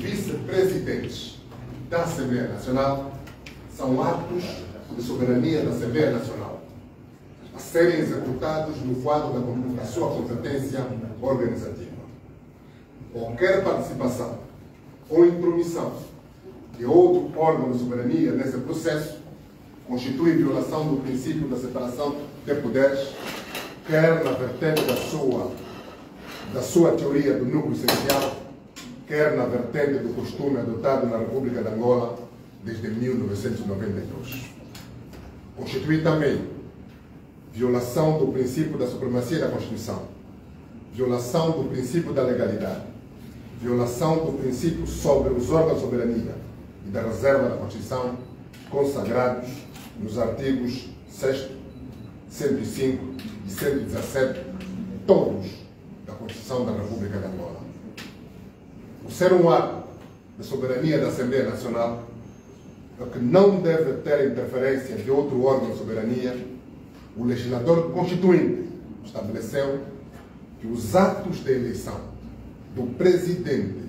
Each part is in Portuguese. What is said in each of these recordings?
vice-presidentes da Assembleia Nacional são atos de soberania da Assembleia Nacional, a serem executados no quadro da sua competência organizativa. Qualquer participação ou intromissão de outro órgão de soberania nesse processo constitui violação do princípio da separação de poderes, quer na vertente da sua teoria do núcleo essencial, quer na vertente do costume adotado na República de Angola desde 1992. Constitui também violação do princípio da supremacia da Constituição, violação do princípio da legalidade, violação do princípio sobre os órgãos de soberania e da reserva da Constituição consagrados nos artigos 6º, 105 e 117, todos da Constituição da República de Angola. Por ser um ato de soberania da Assembleia Nacional, é que não deve ter interferência de outro órgão de soberania, o legislador constituinte estabeleceu que os atos de eleição do presidente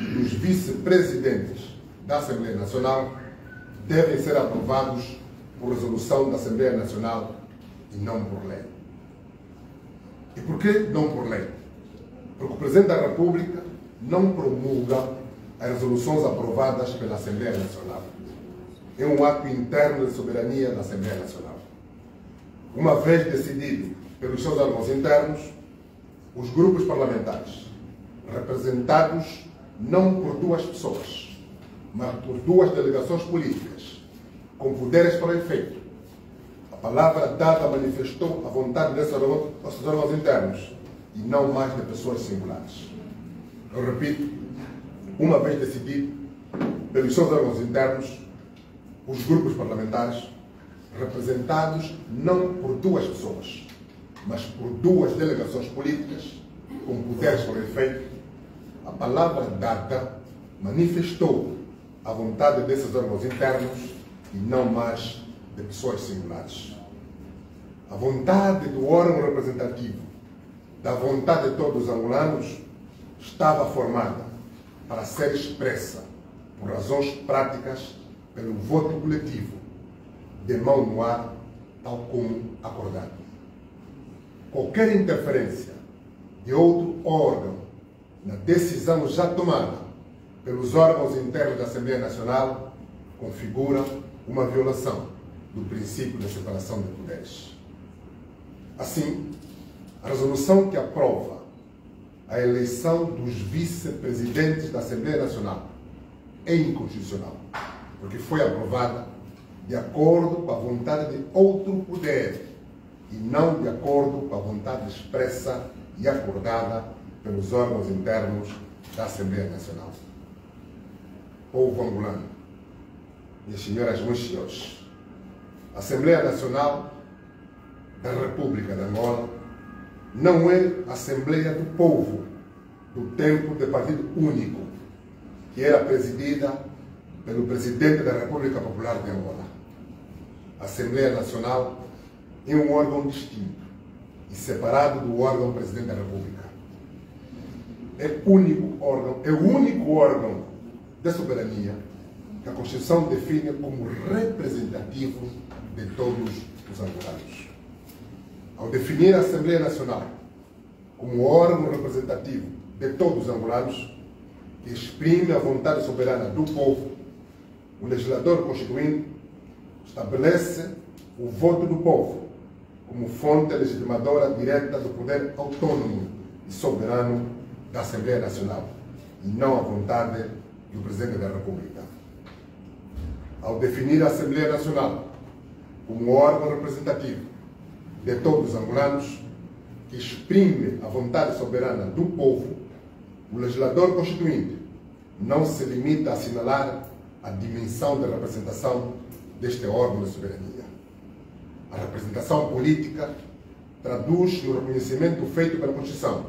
e dos vice-presidentes da Assembleia Nacional devem ser aprovados por resolução da Assembleia Nacional e não por lei. E por que não por lei? Porque o Presidente da República não promulga as resoluções aprovadas pela Assembleia Nacional. É um ato interno de soberania da Assembleia Nacional. Uma vez decidido pelos seus órgãos internos, os grupos parlamentares, representados não por duas pessoas, mas por duas delegações políticas, com poderes para o efeito. A palavra dada manifestou a vontade desses órgãos internos e não mais de pessoas singulares. Eu repito, uma vez decidido pelos seus órgãos internos, os grupos parlamentares, representados não por duas pessoas, mas por duas delegações políticas, com poderes para o efeito, a palavra dada manifestou a vontade desses órgãos internos e não mais de pessoas singulares. A vontade do órgão representativo, da vontade de todos os angolanos, estava formada para ser expressa por razões práticas pelo voto coletivo, de mão no ar, tal como acordado. Qualquer interferência de outro órgão na decisão já tomada pelos órgãos internos da Assembleia Nacional configura uma violação do princípio da separação de poderes. Assim, a resolução que aprova a eleição dos vice-presidentes da Assembleia Nacional é inconstitucional, porque foi aprovada de acordo com a vontade de outro poder e não de acordo com a vontade expressa e acordada pelos órgãos internos da Assembleia Nacional. Povo angolano, minhas senhoras e meus senhores, a Assembleia Nacional da República de Angola não é a Assembleia do Povo do tempo de Partido Único, que era presidida pelo Presidente da República Popular de Angola. A Assembleia Nacional é um órgão distinto e separado do órgão Presidente da República. É o único órgão de soberania que a Constituição define como representativo de todos os angolanos. Ao definir a Assembleia Nacional como órgão representativo de todos os angolanos, que exprime a vontade soberana do povo, o legislador constituinte estabelece o voto do povo como fonte legitimadora direta do poder autônomo e soberano da Assembleia Nacional, e não a vontade do Presidente da República. Ao definir a Assembleia Nacional como órgão representativo de todos os angolanos, que exprime a vontade soberana do povo, o legislador constituinte não se limita a assinalar a dimensão da representação deste órgão de soberania. A representação política traduz no reconhecimento feito pela Constituição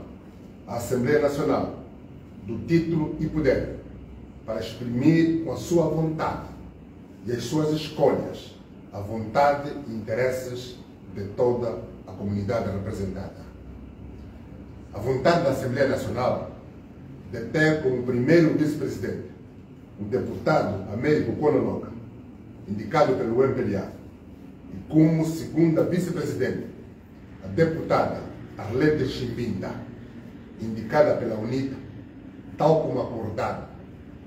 à Assembleia Nacional do título e poder para exprimir com a sua vontade e as suas escolhas a vontade e interesses de toda a comunidade representada. A vontade da Assembleia Nacional de ter como primeiro vice-presidente o deputado Américo Cononoca, indicado pelo MPLA, e como segunda vice-presidente a deputada Arlete Chimbinda, indicada pela UNITA, tal como acordado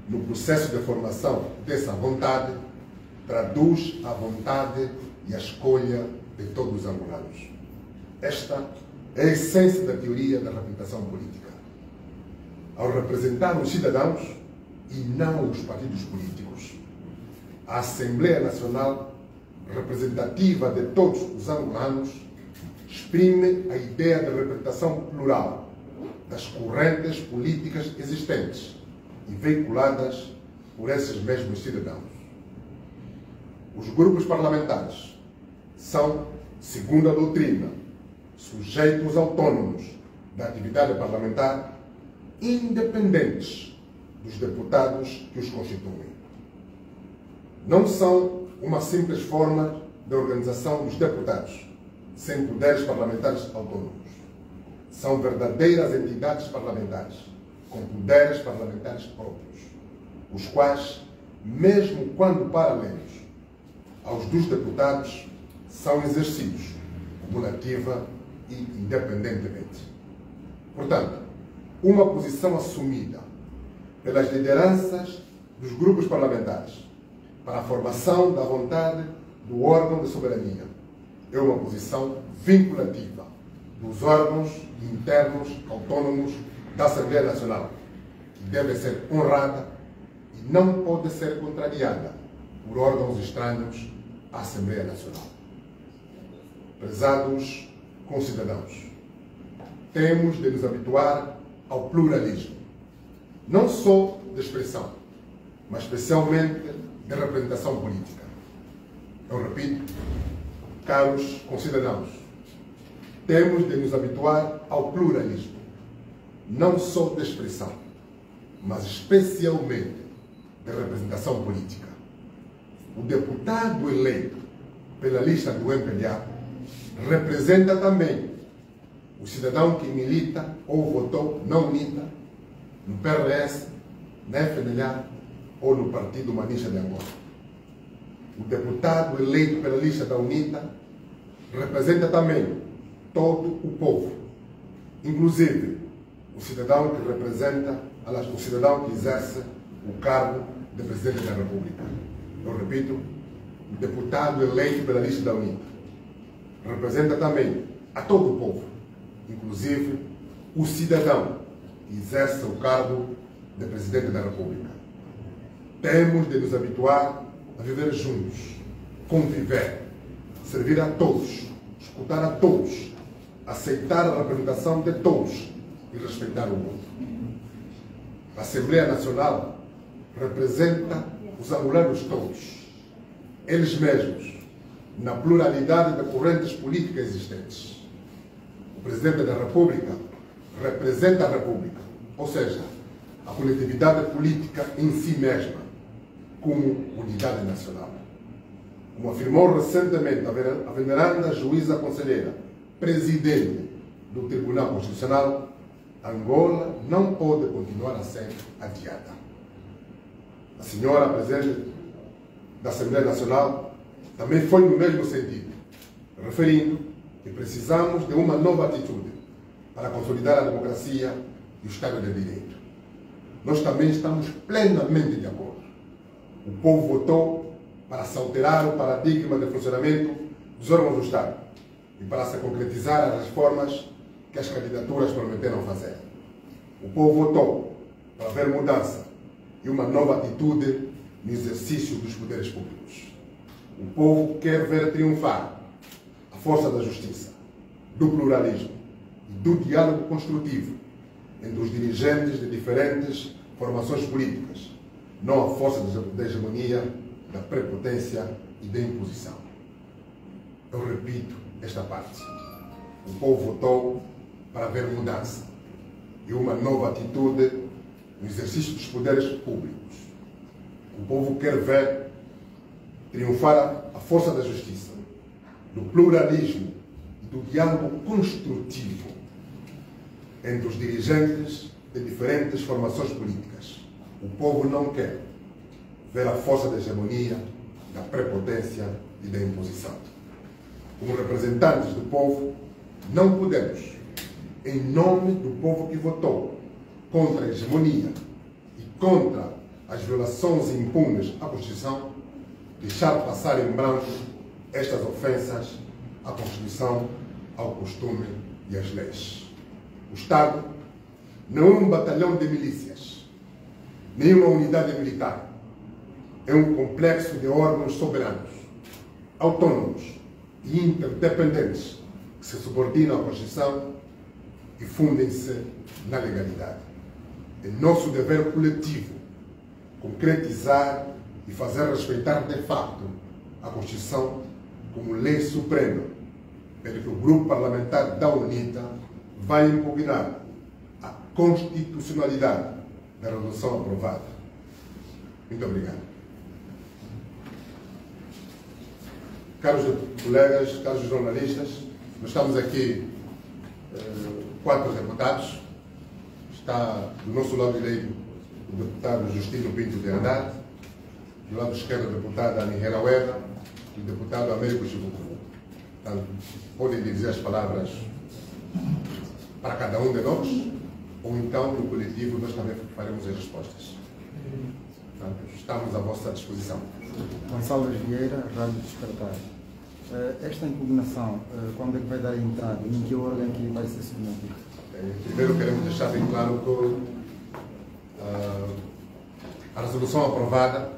no processo de formação dessa vontade, traduz a vontade e a escolha de todos os angolanos. Esta é a essência da teoria da representação política. Ao representar os cidadãos e não os partidos políticos, a Assembleia Nacional, representativa de todos os angolanos, exprime a ideia de representação plural das correntes políticas existentes e veiculadas por esses mesmos cidadãos. Os grupos parlamentares são, segundo a doutrina, sujeitos autônomos da atividade parlamentar, independentes dos deputados que os constituem. Não são uma simples forma de organização dos deputados, sem poderes parlamentares autônomos. São verdadeiras entidades parlamentares, com poderes parlamentares próprios, os quais, mesmo quando paralelos aos dos deputados, são exercidos cumulativa e independentemente. Portanto, uma posição assumida pelas lideranças dos grupos parlamentares para a formação da vontade do órgão de soberania é uma posição vinculativa dos órgãos internos autônomos da Assembleia Nacional, que deve ser honrada e não pode ser contrariada por órgãos estranhos à Assembleia Nacional. Prezados concidadãos, temos de nos habituar ao pluralismo, não só de expressão, mas especialmente de representação política. Eu repito, caros concidadãos, temos de nos habituar ao pluralismo, não só de expressão, mas especialmente de representação política. O deputado eleito pela lista do MPLA representa também o cidadão que milita ou votou na UNITA, no PRS, na FNLA ou no Partido Humanista de Angola. O deputado eleito pela lista da UNITA representa também todo o povo, inclusive o cidadão que representa, o cidadão que exerce o cargo de Presidente da República. Eu repito, o deputado eleito pela lista da UNITA representa também a todo o povo, inclusive o cidadão que exerce o cargo de Presidente da República. Temos de nos habituar a viver juntos, conviver, servir a todos, escutar a todos, aceitar a representação de todos e respeitar o outro. A Assembleia Nacional representa os angolanos todos, eles mesmos, na pluralidade de correntes políticas existentes. O Presidente da República representa a República, ou seja, a coletividade política em si mesma, como unidade nacional. Como afirmou recentemente a veneranda juíza conselheira, presidente do Tribunal Constitucional, Angola não pode continuar a ser adiada. A senhora Presidente da Assembleia Nacional também foi no mesmo sentido, referindo que precisamos de uma nova atitude para consolidar a democracia e o Estado de Direito. Nós também estamos plenamente de acordo. O povo votou para se alterar o paradigma de funcionamento dos órgãos do Estado e para se concretizar as reformas que as candidaturas prometeram fazer. O povo votou para haver mudança e uma nova atitude no exercício dos poderes públicos. O povo quer ver triunfar a força da justiça, do pluralismo e do diálogo construtivo entre os dirigentes de diferentes formações políticas, não a força da hegemonia, da prepotência e da imposição. Eu repito esta parte. O povo votou para haver mudança e uma nova atitude no exercício dos poderes públicos. O povo quer ver triunfar a força da justiça, do pluralismo e do diálogo construtivo entre os dirigentes de diferentes formações políticas. O povo não quer ver a força da hegemonia, da prepotência e da imposição. Como representantes do povo, não podemos, em nome do povo que votou contra a hegemonia e contra as violações impunes à Constituição, deixar passar em branco estas ofensas à Constituição, ao costume e às leis. O Estado não é um batalhão de milícias, nem uma unidade militar. É um complexo de órgãos soberanos, autônomos e interdependentes que se subordinam à Constituição e fundem-se na legalidade. É nosso dever coletivo concretizar e fazer respeitar de facto a Constituição como lei suprema, pelo que o Grupo Parlamentar da UNITA vai impugnar a constitucionalidade da resolução aprovada. Muito obrigado. Caros colegas, caros jornalistas, nós estamos aqui 4 deputados. Está do nosso lado direito o deputado Justino Pinto de Andrade, do lado esquerdo a deputada Nihera Ueda e o deputado Américo Chibuku. Portanto, podem dizer as palavras para cada um de nós, ou então no coletivo nós também faremos as respostas. Portanto, estamos à vossa disposição. Gonçalves Vieira, Rádio Despertar. Esta impugnação, quando é que vai dar entrada? Em que órgão que vai ser submetido? Primeiro queremos deixar bem claro que a resolução aprovada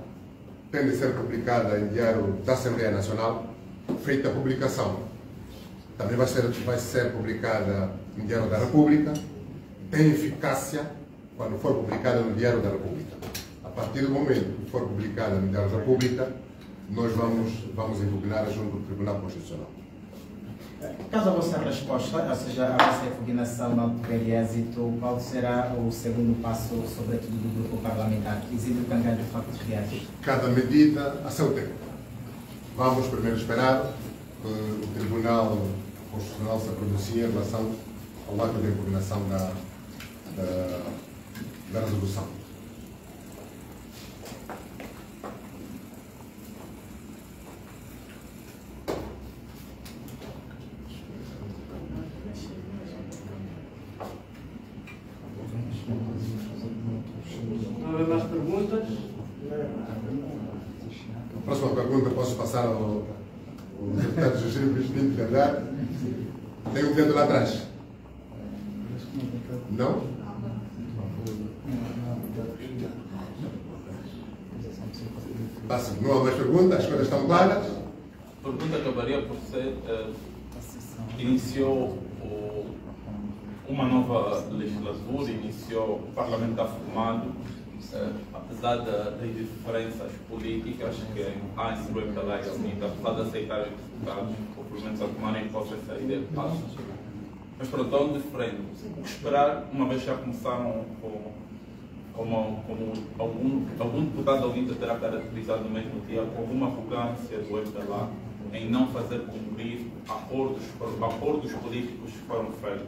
tem de ser publicada em Diário da Assembleia Nacional, feita a publicação. Também vai ser publicada em Diário da República, tem eficácia quando for publicada no Diário da República. A partir do momento que for publicada no Diário da República, nós vamos impugnar junto do Tribunal Constitucional. Caso a vossa resposta, ou seja, a vossa impugnação não tiver êxito, qual será o segundo passo, sobretudo do grupo parlamentar, que exibe o candidato de factos reais? Cada medida a seu tempo. Vamos primeiro esperar que o Tribunal Constitucional se pronuncie em relação ao ato de impugnação da resolução. Não há mais perguntas? A próxima pergunta posso passar ao deputado Justino Pinto de Andrade. Tem um dedo lá atrás. Não? Passa. Não há mais perguntas? As coisas estão claras? A pergunta acabaria por ser: iniciou uma nova legislatura, iniciou o Parlamento está formado, apesar das diferenças políticas que há entre o MPLA e a UNITA, apesar de aceitarem os deputados, ou pelo menos a tomarem posse essa ideia de paz. Mas para tão diferente, o que esperar, uma vez já começaram como algum deputado da UNITA terá caracterizado no mesmo dia com alguma arrogância do MPLA em não fazer cumprir acordos políticos que foram feitos.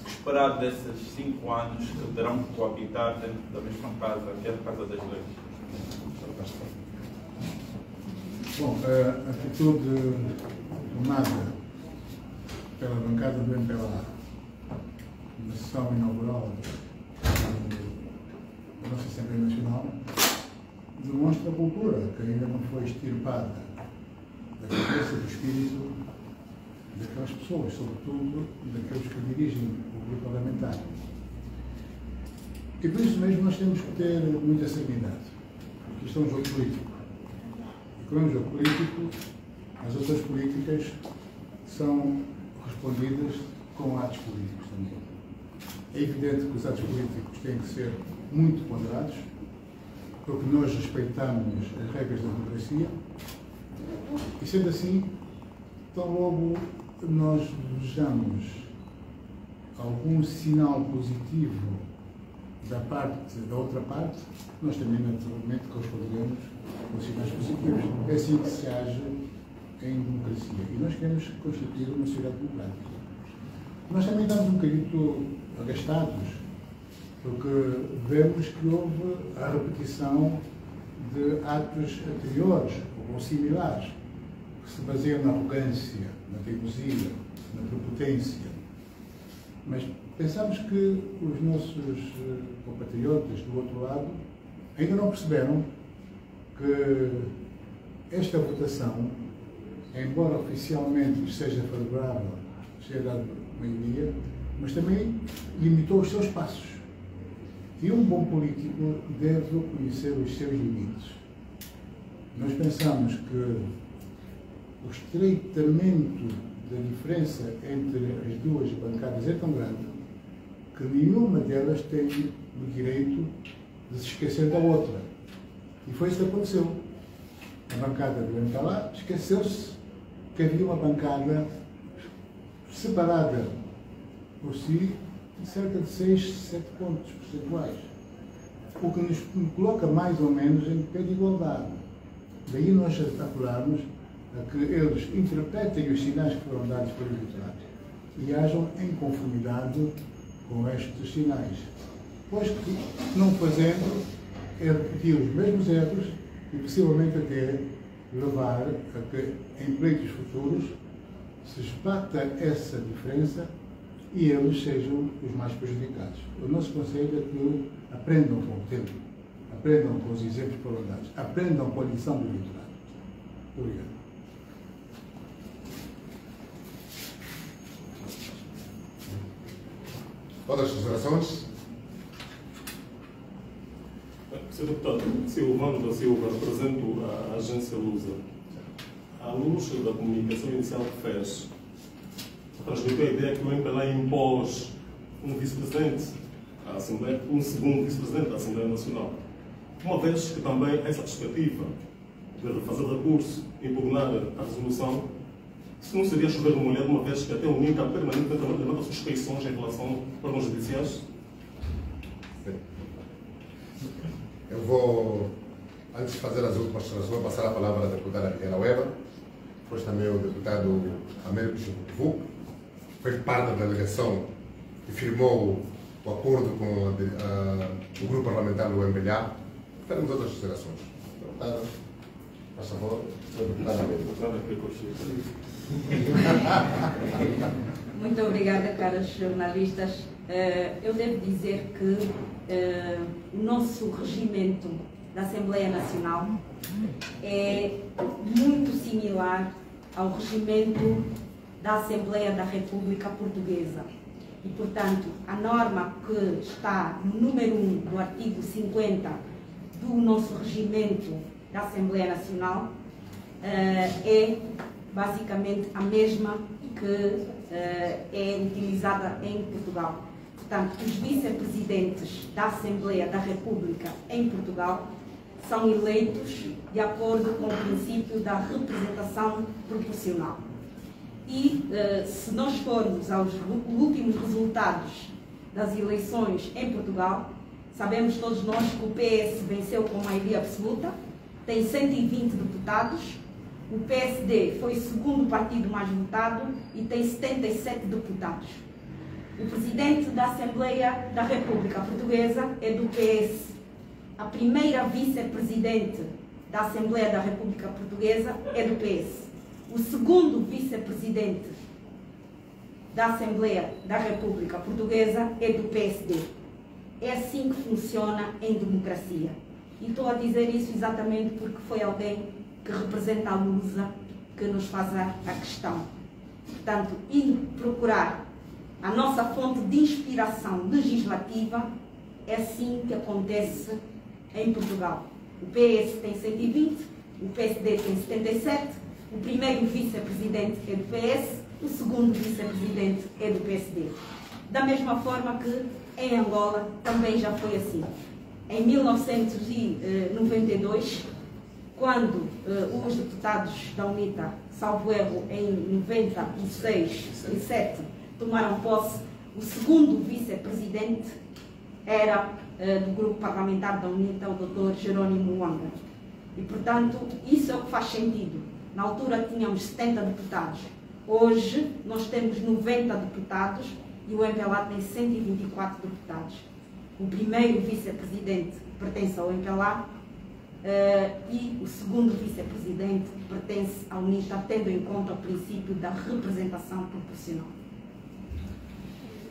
O que esperar desses 5 anos que terão que coabitar dentro da mesma casa, que é a Casa das Leis? Bom, a atitude tomada pela bancada do MPLA na sessão inaugural da nossa Assembleia Nacional demonstra a cultura que ainda não foi extirpada da cabeça e do espírito daquelas pessoas, sobretudo daqueles que dirigem o grupo parlamentar. E por isso mesmo nós temos que ter muita serenidade, porque isto é um jogo político. E como é um jogo político, as outras políticas são respondidas com atos políticos também. É evidente que os atos políticos têm que ser muito ponderados, porque nós respeitamos as regras da democracia, e sendo assim, tão logo nós vejamos algum sinal positivo da outra parte, nós também naturalmente corresponderemos com sinais positivos. É assim que se age em democracia. E nós queremos constituir uma sociedade democrática. Nós também estamos um bocadinho agastados porque vemos que houve a repetição de atos anteriores ou similares, que se baseiam na arrogância, na teimosia, na prepotência. Mas pensamos que os nossos compatriotas do outro lado ainda não perceberam que esta votação, embora oficialmente seja favorável, seja dada maioria, mas também limitou os seus passos. E um bom político deve conhecer os seus limites. Nós pensamos que o estreitamento da diferença entre as duas bancadas é tão grande que nenhuma delas tem o direito de se esquecer da outra. E foi isso que aconteceu. A bancada do MPLA esqueceu-se que havia uma bancada separada por si de cerca de 6, 7 pontos percentuais, o que nos coloca mais ou menos em pé de igualdade. Daí nós apelamos a que eles interpretem os sinais que foram dados pelo eleitorado e ajam em conformidade com estes sinais, pois que, não fazendo, é repetir os mesmos erros e possivelmente até levar a que em pleitos futuros se esbata essa diferença e eles sejam os mais prejudicados. O nosso conselho é que aprendam com o tempo, aprendam com os exemplos que foram dados, aprendam com a lição do eleitorado. Obrigado. Outras considerações? Sr. Deputado, Silvano da Silva, represento a agência Lusa. À luz da comunicação inicial que fez, transmitiu a ideia que o MPLA impôs um vice-presidente à Assembleia, um segundo vice-presidente da Assembleia Nacional. Uma vez que também essa perspectiva de fazer recurso, impugnar a resolução, se não seria chover no molhado, uma vez que até o NINCA permanentemente levanta suspeições em relação a órgãos judiciais? Eu vou, antes de fazer as últimas considerações, passar a palavra à deputada Liliana Weber, depois também o deputado Américo Chico, fez parte da delegação que firmou o acordo com o grupo parlamentar do MPLA. Teremos outras considerações. Deputada, por favor, deputada Américo. Muito obrigada, caros jornalistas. Eu devo dizer que o nosso regimento da Assembleia Nacional é muito similar ao regimento da Assembleia da República Portuguesa. E, portanto, a norma que está no número 1 do artigo 50 do nosso regimento da Assembleia Nacional é basicamente a mesma que é utilizada em Portugal. Portanto, os vice-presidentes da Assembleia da República em Portugal são eleitos de acordo com o princípio da representação proporcional. E se nós formos aos últimos resultados das eleições em Portugal, sabemos todos nós que o PS venceu com maioria absoluta, tem 120 deputados, o PSD foi o segundo partido mais votado e tem 77 deputados. O presidente da Assembleia da República Portuguesa é do PS. A primeira vice-presidente da Assembleia da República Portuguesa é do PS. O segundo vice-presidente da Assembleia da República Portuguesa é do PSD. É assim que funciona em democracia. E estou a dizer isso exatamente porque foi alguém que representa a Lusa que nos faz a questão. Portanto, indo procurar a nossa fonte de inspiração legislativa, é assim que acontece em Portugal. O PS tem 120, o PSD tem 77, o primeiro vice-presidente é do PS, o segundo vice-presidente é do PSD. Da mesma forma que em Angola também já foi assim. Em 1992, quando os deputados da UNITA, salvo erro, em 96 e 7, tomaram posse, o segundo vice-presidente era do grupo parlamentar da UNITA, o Dr. Jerônimo Wanga. E, portanto, isso é o que faz sentido. Na altura tínhamos 70 deputados. Hoje nós temos 90 deputados e o MPLA tem 124 deputados. o primeiro vice-presidente pertence ao MPLA e o segundo vice-presidente pertence ao NITA, tendo em conta o princípio da representação proporcional.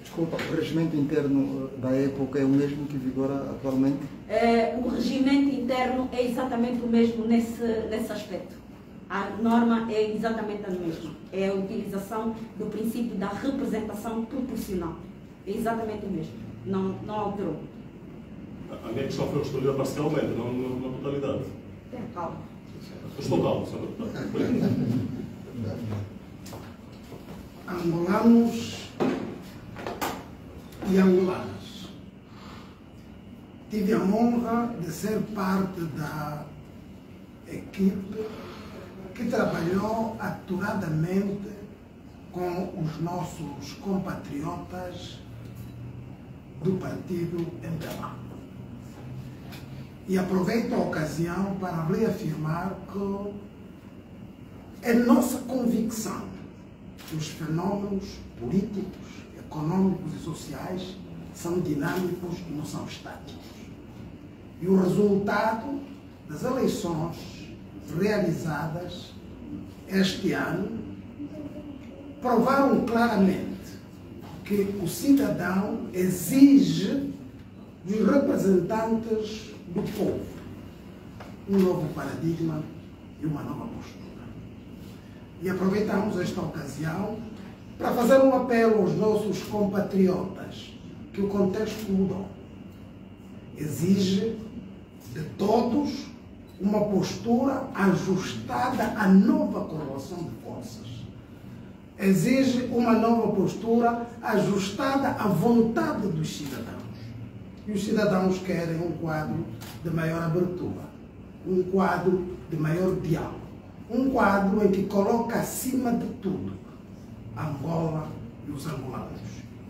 Desculpa, o regimento interno da época é o mesmo que vigora atualmente? O regimento interno é exatamente o mesmo nesse aspecto. A norma é exatamente a mesma. É a utilização do princípio da representação proporcional. É exatamente o mesmo. Não alterou. A minha questão foi respondida parcialmente, não na totalidade. Tenha calma. Estou calmo, senhor deputado. Angolanos e angolanas. Tive a honra de ser parte da equipe que trabalhou aturadamente com os nossos compatriotas do partido MPLA. E aproveito a ocasião para reafirmar que é nossa convicção que os fenômenos políticos, econômicos e sociais são dinâmicos e não são estáticos. E o resultado das eleições realizadas este ano provaram claramente que o cidadão exige dos representantes do povo um novo paradigma e uma nova postura. E aproveitamos esta ocasião para fazer um apelo aos nossos compatriotas que o contexto mudou. Exige de todos uma postura ajustada à nova correlação de forças. Exige uma nova postura ajustada à vontade dos cidadãos. E os cidadãos querem um quadro de maior abertura, um quadro de maior diálogo, um quadro em que coloca acima de tudo Angola e os angolanos,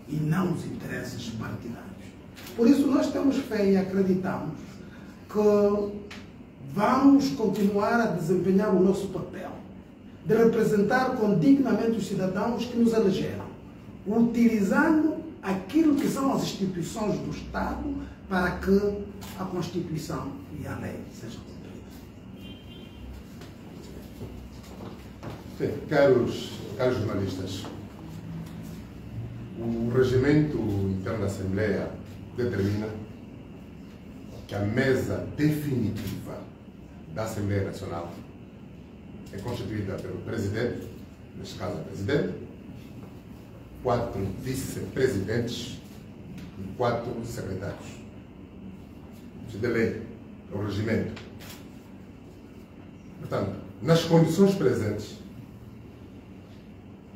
e não os interesses partidários. Por isso nós temos fé e acreditamos que vamos continuar a desempenhar o nosso papel de representar dignamente os cidadãos que nos elegeram, utilizando aquilo que são as instituições do Estado para que a Constituição e a lei sejam cumpridas. Sim, caros jornalistas, o regimento interno da Assembleia determina que a mesa definitiva da Assembleia Nacional é constituída pelo presidente, neste caso o presidente, 4 vice-presidentes e 4 secretários. Isso é de lei, é o regimento. Portanto, nas condições presentes,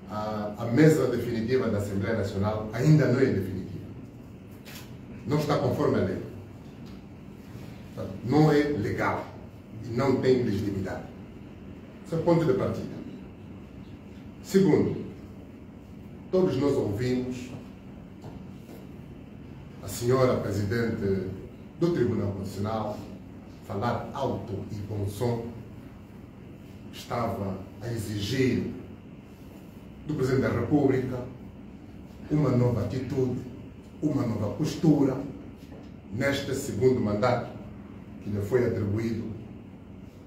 a mesa definitiva da Assembleia Nacional ainda não é definitiva. Não está conforme a lei. Portanto, não é legal e não tem legitimidade. Esse é o ponto de partida. Segundo, todos nós ouvimos a senhora Presidente do Tribunal Constitucional falar alto e bom som. Estava a exigir do Presidente da República uma nova atitude, uma nova postura neste segundo mandato que lhe foi atribuído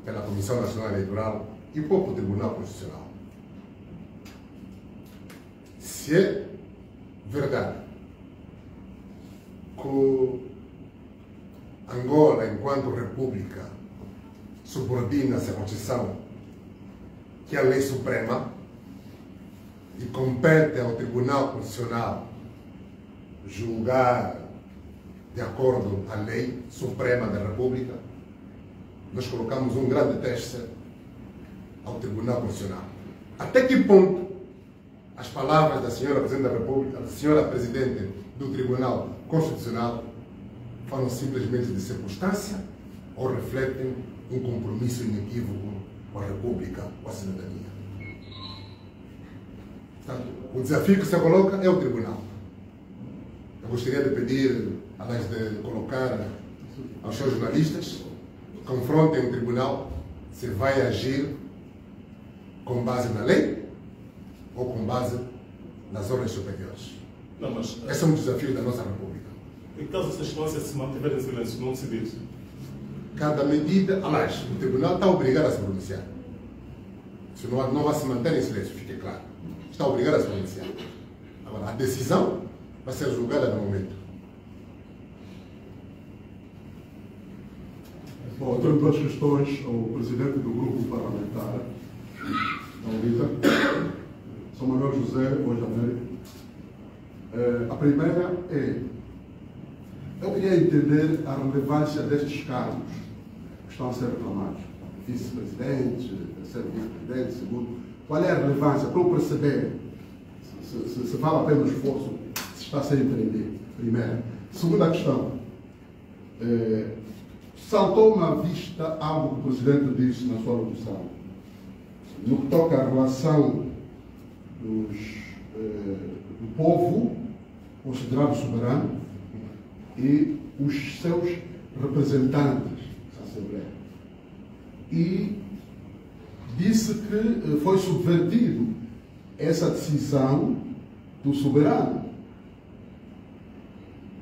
pela Comissão Nacional Eleitoral e o próprio Tribunal Constitucional. Se é verdade que Angola, enquanto república, subordina-se à Constituição, que é a lei suprema, e compete ao Tribunal Constitucional julgar de acordo à lei suprema da República, nós colocamos um grande teste ao Tribunal Constitucional. Até que ponto as palavras da senhora Presidente da República, da senhora Presidente do Tribunal Constitucional, falam simplesmente de circunstância ou refletem um compromisso inequívoco com a República, com a cidadania? Portanto, o desafio que se coloca é o Tribunal. Eu gostaria de pedir, além de colocar aos seus jornalistas, confrontem o Tribunal se vai agir com base na lei ou com base nas ordens superiores. Não, mas esse é um desafio da nossa República. E caso essa excelência se mantiver em silêncio, não se diz? Cada medida, aliás, o tribunal está obrigado a se pronunciar. Se não vai se manter em silêncio, fique claro. Está obrigado a se pronunciar. Agora, a decisão vai ser julgada no momento. Bom, tenho duas questões ao presidente do grupo parlamentar, da UNITA, São Manuel José, hoje Américo. A primeira é, eu queria entender a relevância destes cargos que estão a ser reclamados. Vice-presidente, terceiro vice-presidente, segundo. Qual é a relevância? Para eu perceber se vale a pena o esforço, se está a ser empreendido. Primeira. Segunda questão. Saltou-me à vista algo que o Presidente disse na sua locução, no que toca à relação do povo, considerado soberano, e os seus representantes da Assembleia. E disse que foi subvertido essa decisão do soberano.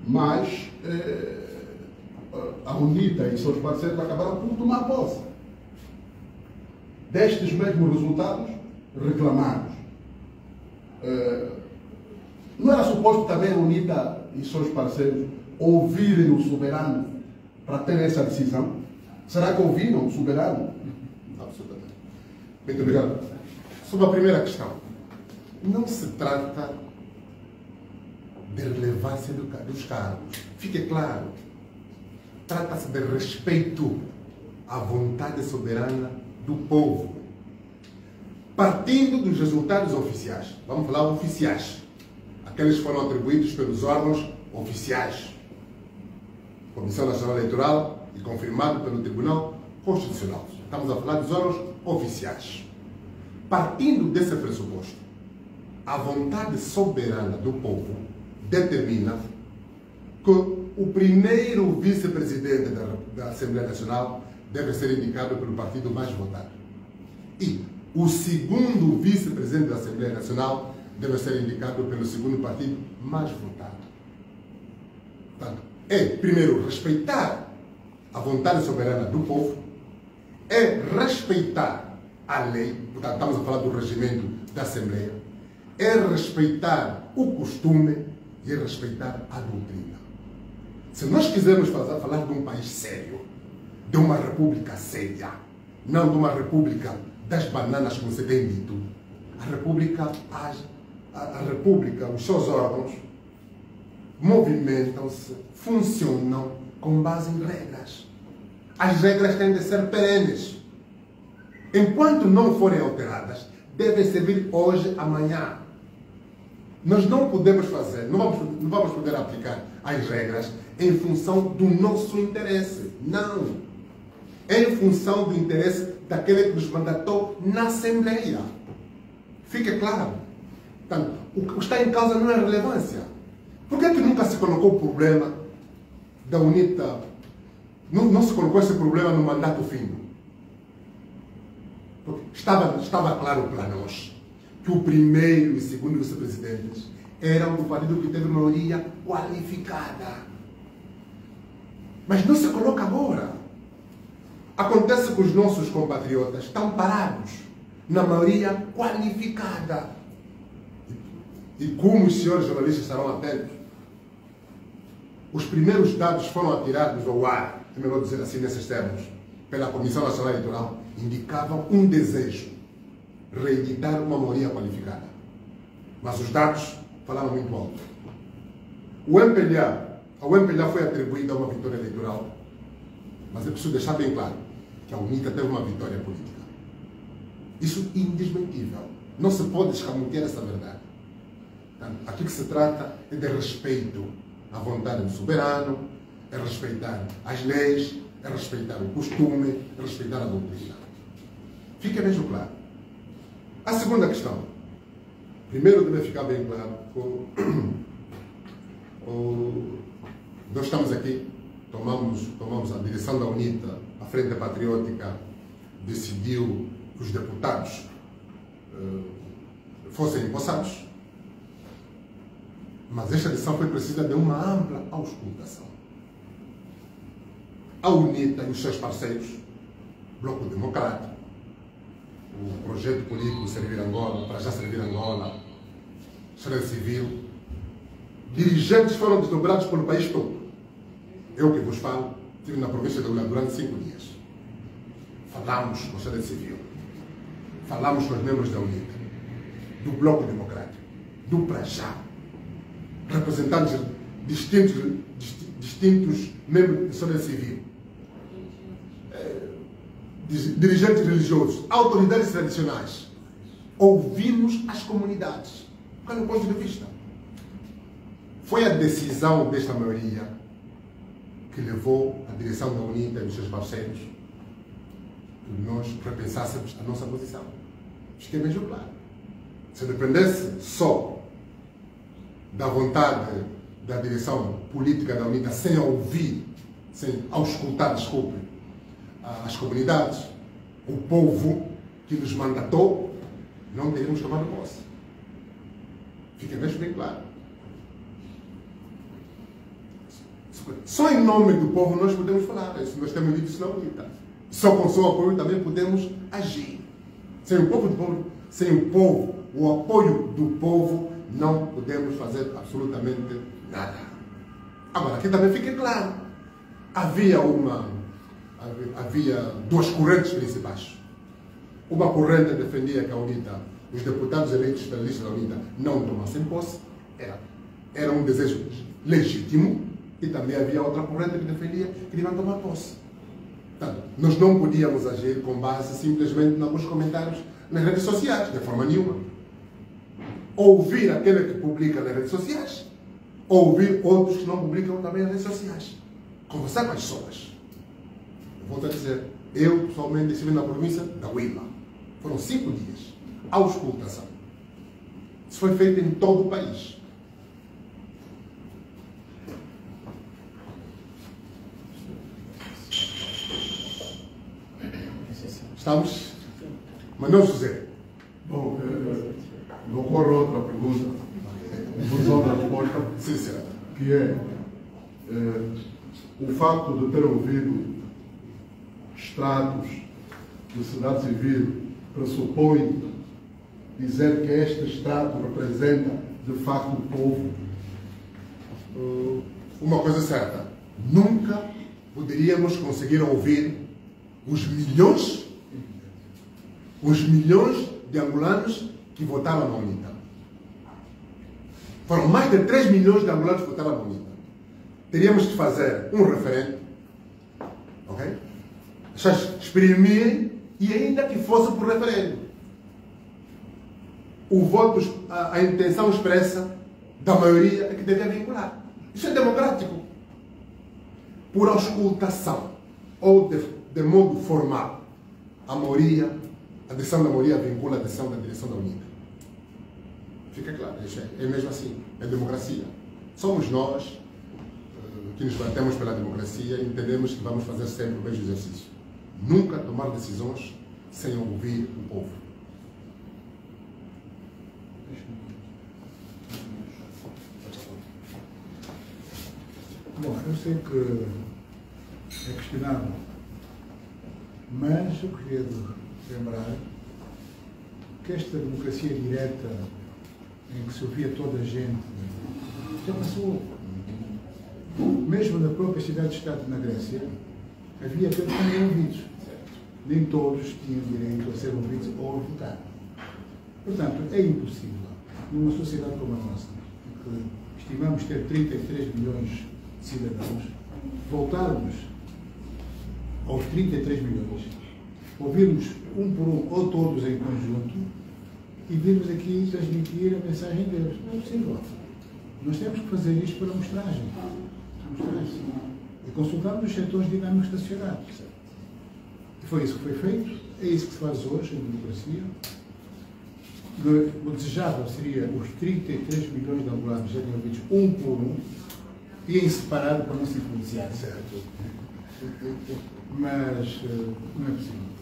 Mas a UNITA e seus parceiros acabaram por tomar posse destes mesmos resultados reclamados. Não era suposto também a UNITA e seus parceiros ouvirem o soberano para ter essa decisão? Será que ouviram o soberano? Absolutamente. Muito obrigado. Sobre a primeira questão, não se trata de relevância dos cargos. Fique claro. Trata-se de respeito à vontade soberana do povo. Partindo dos resultados oficiais, vamos falar oficiais, aqueles que foram atribuídos pelos órgãos oficiais, Comissão Nacional Eleitoral e confirmado pelo Tribunal Constitucional. Estamos a falar dos órgãos oficiais. Partindo desse pressuposto, a vontade soberana do povo determina que o primeiro vice-presidente da Assembleia Nacional deve ser indicado pelo partido mais votado. E o segundo vice-presidente da Assembleia Nacional deve ser indicado pelo segundo partido mais votado. Portanto, primeiro, respeitar a vontade soberana do povo, respeitar a lei, portanto, estamos a falar do regimento da Assembleia, respeitar o costume e respeitar a doutrina. Se nós quisermos falar de um país sério, de uma república séria, não de uma república das bananas, como se tem dito, a república, os seus órgãos movimentam-se, funcionam com base em regras. As regras têm de ser perenes. Enquanto não forem alteradas, devem servir hoje, amanhã. Nós não podemos fazer, não vamos poder aplicar as regras em função do nosso interesse. Não. É em função do interesse daquele que nos mandatou na Assembleia. Fique claro. Portanto, o que está em causa não é relevância. Por que nunca se colocou o problema da UNITA? Não se colocou esse problema no mandato fino? Porque estava claro para nós que o primeiro e segundo vice-presidentes eram do partido que teve maioria qualificada. Mas não se coloca agora. Acontece que os nossos compatriotas estão parados na maioria qualificada. E como os senhores jornalistas estarão atentos, os primeiros dados foram atirados ao ar, é melhor dizer assim nesses termos, pela Comissão Nacional Eleitoral, indicavam um desejo, reeditar uma maioria qualificada. Mas os dados falaram muito alto. Ao MPLA foi atribuída uma vitória eleitoral, mas eu preciso deixar bem claro que a UNITA teve uma vitória política. Isso é indesmentível. Não se pode escamotear essa verdade. Aqui que se trata é de respeito à vontade do soberano, é respeitar as leis, é respeitar o costume, é respeitar a doutrina. Fique mesmo claro. A segunda questão. Primeiro deve ficar bem claro nós estamos aqui, tomamos a direção da UNITA, a Frente Patriótica decidiu que os deputados fossem empossados. Mas esta decisão foi precisa de uma ampla auscultação. A UNITA e os seus parceiros, Bloco Democrático, o projeto político Servir Angola, para já Servir Angola, Sociedade Civil, dirigentes foram desdobrados pelo país todo. Eu que vos falo, estive na província de Luanda durante 5 dias. Falamos com a sociedade civil, falamos com os membros da UNITA, do Bloco Democrático, do Prajá, representantes distintos membros da sociedade civil, dirigentes religiosos, autoridades tradicionais. Ouvimos as comunidades. Qual é o ponto de vista? Foi a decisão desta maioria que levou a direção da UNITA e dos seus parceiros que nós repensássemos a nossa posição. Isto é mesmo claro. Se dependesse só da vontade da direção política da UNITA, sem ouvir, sem auscultar, desculpe, as comunidades, o povo que nos mandatou, não teríamos tomado posse. Fica mesmo bem claro. Só em nome do povo nós podemos falar. Nós temos dito isso na UNITA. Só com o seu apoio também podemos agir. Sem o povo, o apoio do povo, não podemos fazer absolutamente nada. Agora, aqui também fica claro. Havia duas correntes principais. Uma corrente defendia que a UNITA, os deputados eleitos pela lista da UNITA, não tomassem posse. Era um desejo legítimo. E também havia outra corrente que defendia que iam tomar posse. Portanto, nós não podíamos agir com base simplesmente em alguns comentários nas redes sociais, de forma nenhuma. Ouvir aquele que publica nas redes sociais, ouvir outros que não publicam também nas redes sociais. Conversar com as pessoas. Volto a dizer, eu pessoalmente estive na província da Huila. Foram 5 dias. Auscultação. Isso foi feito em todo o país. Estamos? Manuel José. Bom, me ocorre outra pergunta, em função da resposta, Sim, senhor. que é o facto de ter ouvido extratos da sociedade civil pressupõe dizer que este extrato representa, de facto, o povo. Uma coisa é certa, nunca poderíamos conseguir ouvir os milhões de angolanos que votaram na UNITA. Foram mais de 3 milhões de angolanos que votaram na UNITA. Teríamos que fazer um referendo, ok? Deixar exprimir, e ainda que fosse por referendo. O voto, a intenção expressa da maioria é que deve vincular. Isso é democrático. Por auscultação ou de modo formal, a decisão da maioria vincula a decisão da direção da UNITA. Fica claro, é mesmo assim, é democracia. Somos nós que nos batemos pela democracia e entendemos que vamos fazer sempre o mesmo exercício. Nunca tomar decisões sem ouvir o povo. Bom, eu sei que é questionável, mas eu queria lembrar que esta democracia direta, em que se ouvia toda a gente, já passou. Mesmo na própria cidade-estado na Grécia, havia aqueles que não eram ouvidos. Nem todos tinham direito a ser ouvidos ou a votar. Portanto, é impossível, numa sociedade como a nossa, que estimamos ter 33 milhões de cidadãos, voltarmos aos 33 milhões, ouvirmos um por um ou todos em conjunto e virmos aqui transmitir a mensagem deles. Não é possível. Nós temos que fazer isto para mostragem. E consultarmos os setores dinâmicos da sociedade. E foi isso que foi feito, é isso que se faz hoje em democracia. O desejável seria os 33 milhões de angolanos serem ouvidos um por um e em separado para não se influenciar, certo? Mas não é possível.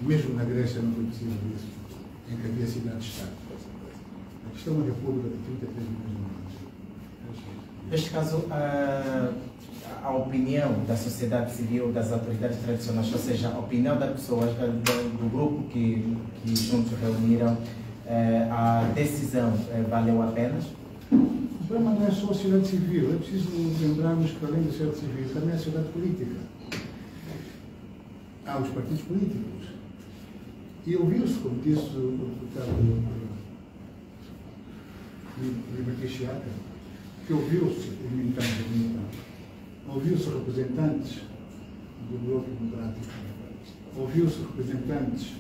Mesmo na Grécia não foi possível isso, em que havia cidade-estado. Aqui está uma república de 33 milhões de angolanos. Neste caso, a opinião da sociedade civil, das autoridades tradicionais, ou seja, a opinião das pessoas, do grupo que juntos reuniram, a decisão valeu a pena? O problema não é só a sociedade civil, é preciso lembrarmos que além da sociedade civil também há a sociedade política. Há os partidos políticos. E ouviu-se, como disse o deputado Liberty Chiaca, que ouviu-se, ouviu-se representantes do Bloco Democrático, ouviu-se representantes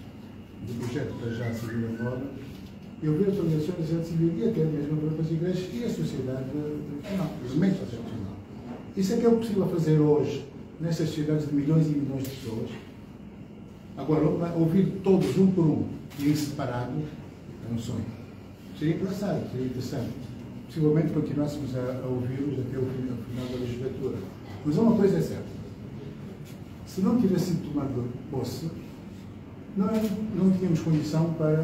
do projeto da Já Civil agora, e ouviu-se organizações da sociedade civil e até mesmo a própria igreja e a sociedade tradicional, os meios da sociedade tradicional. Isso é que é o possível fazer hoje, nestas sociedades de milhões e milhões de pessoas. Agora, ouvir todos um por um e em separado é um sonho. Seria engraçado, seria interessante. Possivelmente continuássemos a ouvi-los até o final da legislatura. Mas uma coisa é certa. Se não tivesse sido tomado posse, não tínhamos condição para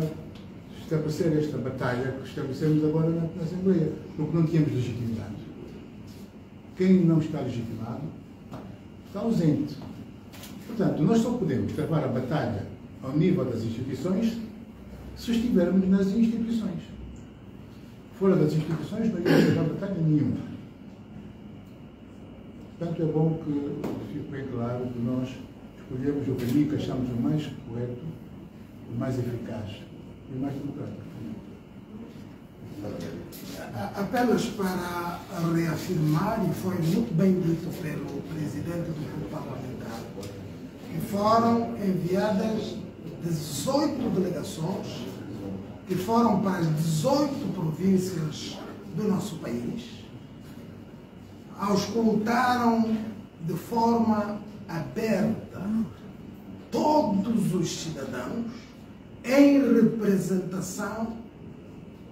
estabelecer esta batalha que estabelecemos agora na Assembleia, porque não tínhamos legitimidade. Quem não está legitimado está ausente. Portanto, nós só podemos travar a batalha ao nível das instituições se estivermos nas instituições. Fora das instituições não íamos travar batalha nenhuma. Portanto, é bom que fique bem claro que nós escolhemos o caminho que achamos o mais correto, o mais eficaz e o mais democrático. Apenas para reafirmar, e foi muito bem dito pelo presidente do grupo parlamentar, que foram enviadas 18 delegações que foram para as 18 províncias do nosso país, auscultaram de forma aberta todos os cidadãos em representação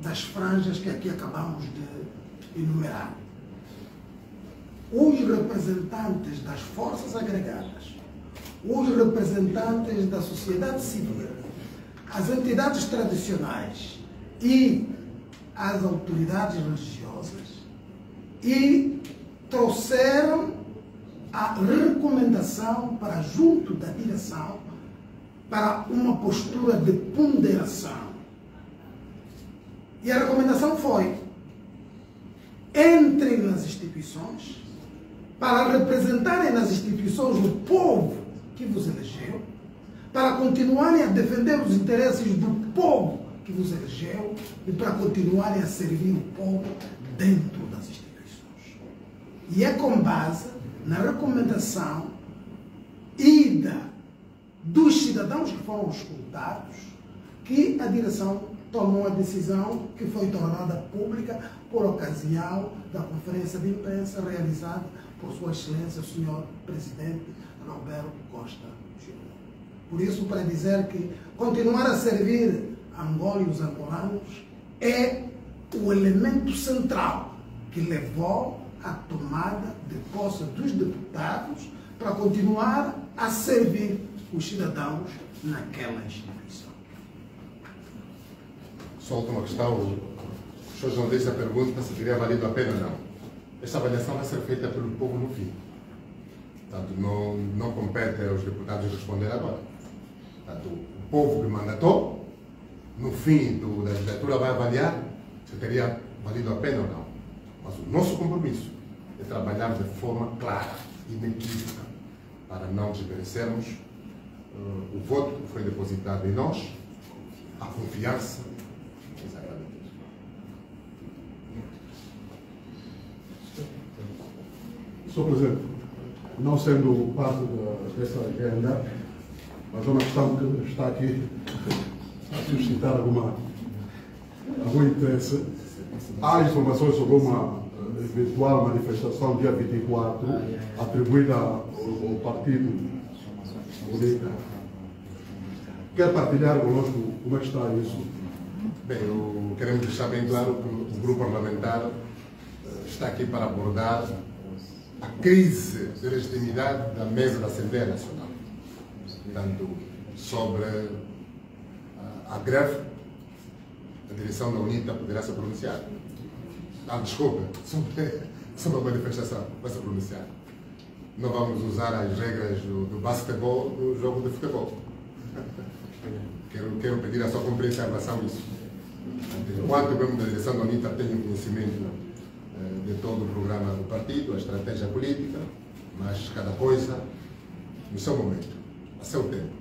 das franjas que aqui acabamos de enumerar. Os representantes das forças agregadas, os representantes da sociedade civil, as entidades tradicionais e as autoridades religiosas, e trouxeram a recomendação para junto da direção para uma postura de ponderação. E a recomendação foi: entrem nas instituições para representarem nas instituições o povo que vos elegeu, para continuarem a defender os interesses do povo que vos elegeu e para continuarem a servir o povo dentro das instituições. E é com base na recomendação dos cidadãos que foram escutados que a direção tomou a decisão que foi tornada pública por ocasião da conferência de imprensa realizada por Sua Excelência, o Sr. Presidente Roberto Costa Júnior. Por isso, para dizer que continuar a servir Angola e os angolanos é o elemento central que levou à tomada de posse dos deputados para continuar a servir os cidadãos naquela instituição. Só uma questão, o senhor jornalista pergunta se teria valido a pena ou não. Esta avaliação vai ser feita pelo povo no fim. Portanto, não compete aos deputados responder agora. Portanto, o povo que mandatou, no fim da legislatura, vai avaliar se teria valido a pena ou não. Mas o nosso compromisso é trabalhar de forma clara e inequívoca para não desmerecermos o voto que foi depositado em nós, a confiança. Exatamente. Sr. Presidente, não sendo parte dessa agenda, mas é uma questão que está aqui a suscitar algum interesse. Há informações sobre uma eventual manifestação dia 24 atribuída ao partido político. Quer partilhar conosco como é que está isso? Bem, queremos deixar bem claro que o grupo parlamentar está aqui para abordar a crise de legitimidade da mesa da Assembleia Nacional. Portanto, sobre a greve, a direção da UNITA poderá se pronunciar. Desculpa, sobre sobre a manifestação, vai se pronunciar. Não vamos usar as regras do basquetebol no jogo de futebol. Quero pedir a sua compreensão em relação a isso. Enquanto o membro da direção da UNITA tem conhecimento de todo o programa do partido, a estratégia política, mas cada coisa no seu momento, a seu tempo.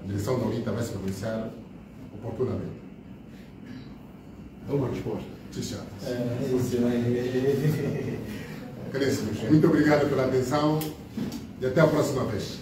A direção da UNITA vai se pronunciar oportunamente. É uma resposta. Caríssimos, muito obrigado pela atenção e até a próxima vez.